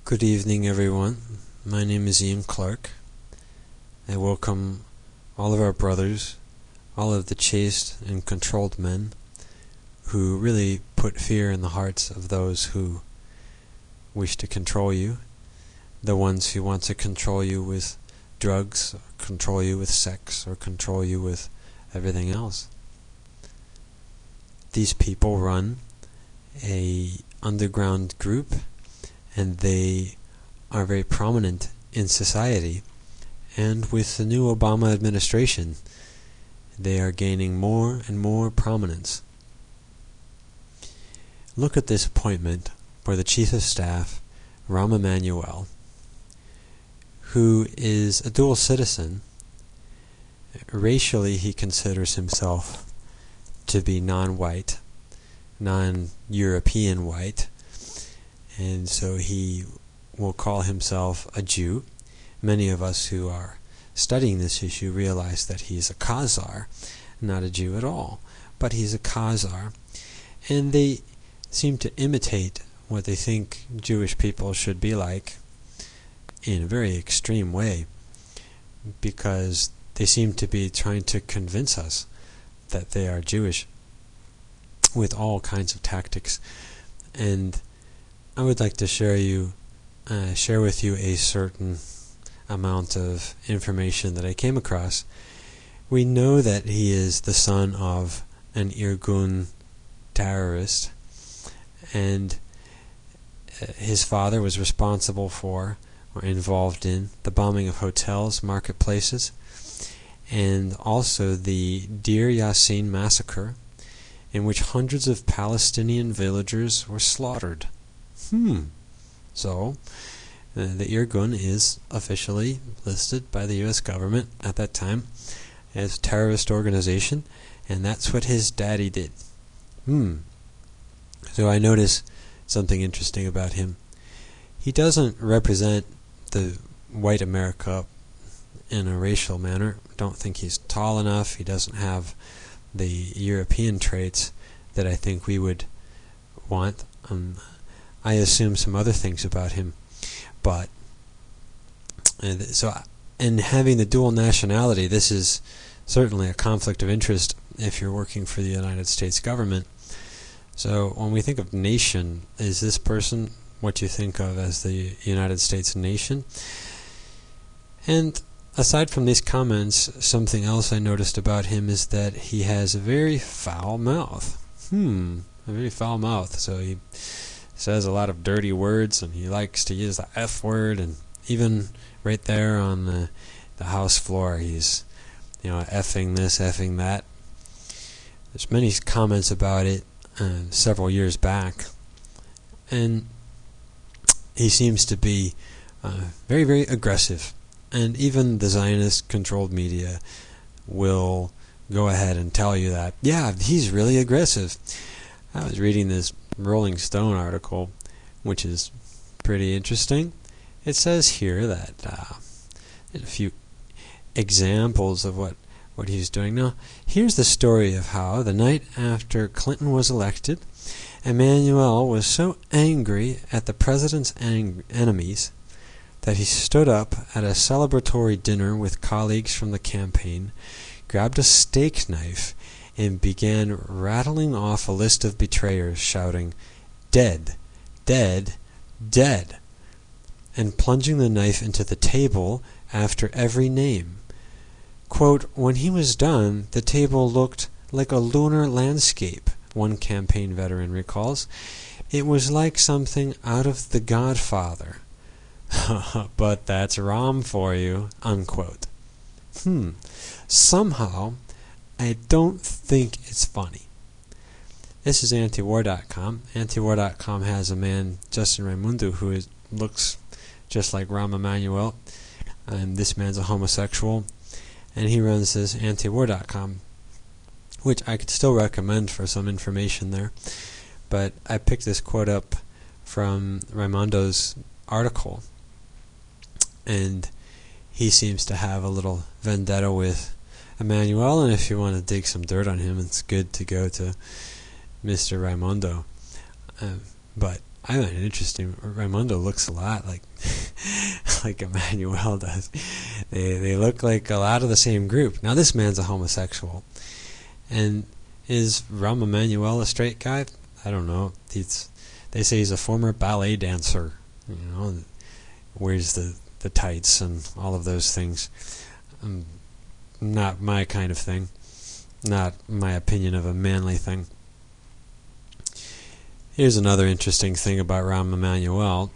Good evening, everyone. My name is Ian Clark. I welcome all of our brothers, all of the chaste and controlled men who really put fear in the hearts of those who wish to control you, the ones who want to control you with drugs, or control you with sex, or control you with everything else. These people run a underground group, and they are very prominent in society. And with the new Obama administration, they are gaining more and more prominence. Look at this appointment for the Chief of Staff, Rahm Emanuel, who is a dual citizen. Racially, he considers himself to be non-white, non-European white, and so he will call himself a Jew. Many of us who are studying this issue realize that he's a Khazar, not a Jew at all, but he's a Khazar, and they seem to imitate what they think Jewish people should be like in a very extreme way, because they seem to be trying to convince us that they are Jewish with all kinds of tactics. And I would like to share with you a certain amount of information that I came across. We know that he is the son of an Irgun terrorist, and his father was responsible for or involved in the bombing of hotels, marketplaces, and also the Deir Yassin massacre, in which hundreds of Palestinian villagers were slaughtered. So, the Irgun is officially listed by the U.S. government at that time as a terrorist organization, and that's what his daddy did. So I notice something interesting about him. He doesn't represent the white America in a racial manner. Don't think he's tall enough. He doesn't have the European traits that I think we would want. I assume some other things about him, but and having the dual nationality, this is certainly a conflict of interest if you're working for the United States government. So when we think of nation, is this person what you think of as the United States nation? And aside from these comments, something else I noticed about him is that he has a very foul mouth. A very foul mouth. So he says a lot of dirty words, and he likes to use the F word, and even right there on the House floor, he's effing this, effing that. There's many comments about it several years back, and he seems to be very, very aggressive. And even the Zionist-controlled media will go ahead and tell you that, yeah, he's really aggressive. I was reading this Rolling Stone article, which is pretty interesting. It says here that a few examples of what he's doing. Now, here's the story of how the night after Clinton was elected, Emanuel was so angry at the president's enemies that he stood up at a celebratory dinner with colleagues from the campaign, grabbed a steak knife, and began rattling off a list of betrayers, shouting, "Dead, dead, dead," and plunging the knife into the table after every name. Quote, "When he was done, the table looked like a lunar landscape," one campaign veteran recalls. "It was like something out of The Godfather." But that's Rahm for you, unquote. Somehow, I don't think it's funny. This is antiwar.com. Antiwar.com has a man, Justin Raimundo, who looks just like Rahm Emanuel, and this man's a homosexual, and he runs this antiwar.com, which I could still recommend for some information there. But I picked this quote up from Raimundo's article, and he seems to have a little vendetta with Emanuel, and if you want to dig some dirt on him, it's good to go to Mr. Raimundo. But I find it interesting. Raimundo looks a lot like like Emmanuel does. They look like a lot of the same group. Now this man's a homosexual, and is Rahm Emanuel a straight guy? I don't know. They say he's a former ballet dancer. Wears the tights and all of those things. Not my kind of thing. Not my opinion of a manly thing. Here's another interesting thing about Rahm Emanuel,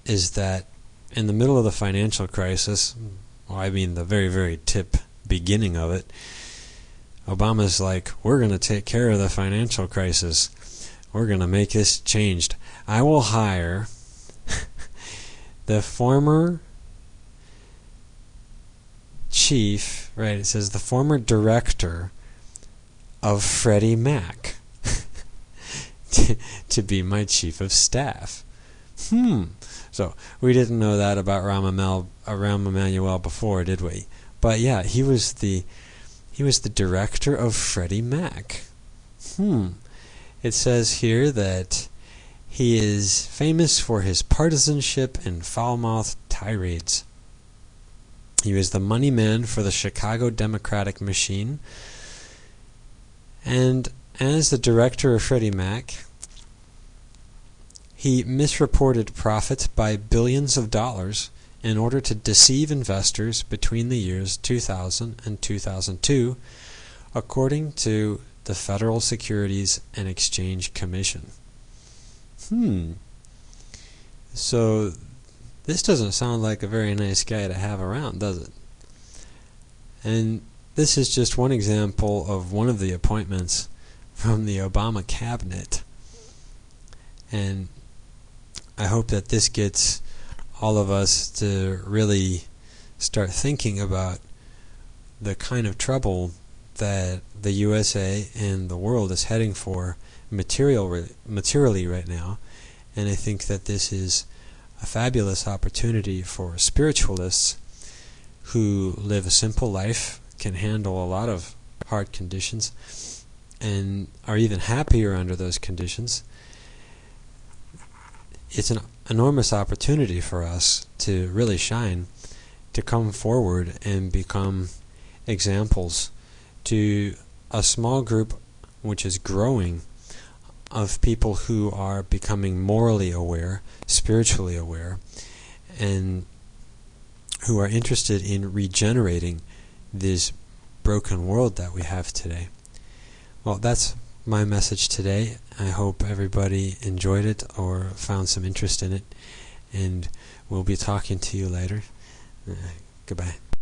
is that in the middle of the financial crisis, the very, very beginning of it, Obama's like, we're going to take care of the financial crisis. We're going to make this changed. I will hire the former chief, right, it says the former director of Freddie Mac to be my chief of staff. So we didn't know that about Rahm Emanuel before, did we? But yeah, he was the director of Freddie Mac. It says here that he is famous for his partisanship and foul-mouthed tirades. He was the money man for the Chicago Democratic machine. And as the director of Freddie Mac, he misreported profits by billions of dollars in order to deceive investors between the years 2000 and 2002, according to the Federal Securities and Exchange Commission. So this doesn't sound like a very nice guy to have around, does it? And this is just one example of one of the appointments from the Obama cabinet. And I hope that this gets all of us to really start thinking about the kind of trouble that the USA and the world is heading for materially right now. And I think that this is a fabulous opportunity for spiritualists who live a simple life, can handle a lot of hard conditions, and are even happier under those conditions. It's an enormous opportunity for us to really shine, to come forward and become examples to a small group which is growing of people who are becoming morally aware, spiritually aware, and who are interested in regenerating this broken world that we have today. Well, that's my message today. I hope everybody enjoyed it or found some interest in it, and we'll be talking to you later. Goodbye.